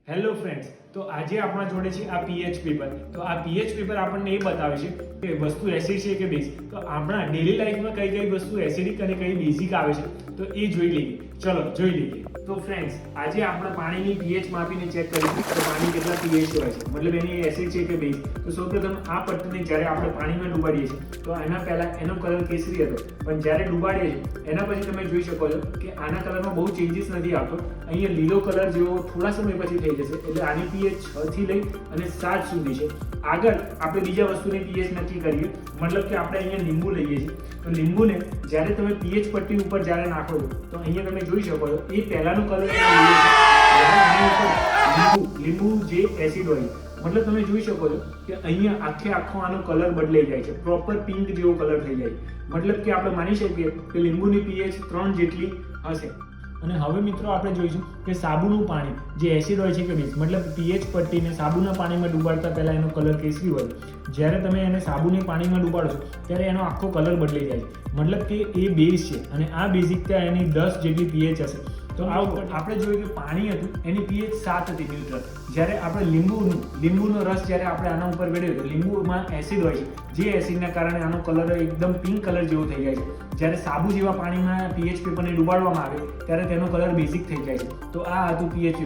Hello friends, તો આજે આપણા જોડે છે આ પીએચ પેપર. તો આ પીએચ પેપર આપણને એ બતાવે છે કે વસ્તુ એસિડ છે કે બેઝ. તો આપણા ડેલી લાઈફમાં કઈ કઈ વસ્તુ એસિડિક અને કઈ બેઝિક આવે છે તો એ જોઈ લઈએ. ચલો જોઈ લઈએ. તો ફ્રેન્ડ્સ, આજે આપણે પાણીની પીએચ માપીને ચેક કરીશું કે પાણી કેટલા પીએચ હોય છે, મતલબ એની એસિડ છે કે બેઝ. તો સૌપ્રથમ આ પટ્ટીને જ્યારે આપણે પાણીમાં ડુબાડીએ છીએ તો એના પહેલા એનો કલર કેસરી હતો, પણ જ્યારે ડુબાડીએ છીએ એના પછી તમે જોઈ શકો છો કે આના કલરમાં બહુ ચેન્જીસ નથી આવતો. અહીંયા લીલો કલર જેવો થોડા સમય પછી થઈ જશે, એટલે આની પીએચ 6 થી લઈ અને 7 સુધી છે. આગળ આપણે બીજા વસ્તુની પીએચ નક્કી કરીએ, મતલબ કે આપણે અહીંયા લીંબુ લઈએ છીએ. તો લીંબુને જ્યારે તમે પીએચ પટ્ટી ઉપર જ્યારે નાખો છો તો અહીંયા તમે જોઈ શકો છો એ પહેલાનો કલર લીંબુ જે એસિડ હોય, મતલબ તમે જોઈ શકો છો કે અહીંયા આખો આનો કલર બદલાઈ જાય છે, પ્રોપર પિંક જેવો કલર થઈ જાય. મતલબ કે આપણે માની શકીએ કે લીંબુની પીએચ 3 જેટલી હશે. અને હવે મિત્રો આપણે જોઈશું કે સાબુનું પાણી જે એસિડ હોય છે કે બેઝ, મતલબ પીએચ પટ્ટીને સાબુના પાણીમાં ડુબાડતા પહેલા એનો કલર કેસરી હોય, જ્યારે તમે એને સાબુની પાણીમાં ડુબાડો છો ત્યારે એનો આખો કલર બદલાઈ જાય છે. મતલબ કે એ બેઝ છે અને આ બેઝિકતા એની 10 જેટલી પીએચ હશે. તો આ ઉપર આપણે જોયું કે પાણી હતું એની પીએચ 7 હતી ન્યુટ્રલ. જ્યારે આપણે લીંબુનો રસ જ્યારે આપણે આના ઉપર વેડ્યો તો લીંબુમાં એસિડ હોય છે, જે એસિડના કારણે આનો કલર એકદમ પિંક કલર જેવો થઈ જાય છે. જ્યારે સાબુ જેવા પાણીમાં પીએચ પેપરને ડુબાડવામાં આવે ત્યારે તેનો કલર બેઝિક થઈ જાય છે. તો આ હતું પીએચ પેપર.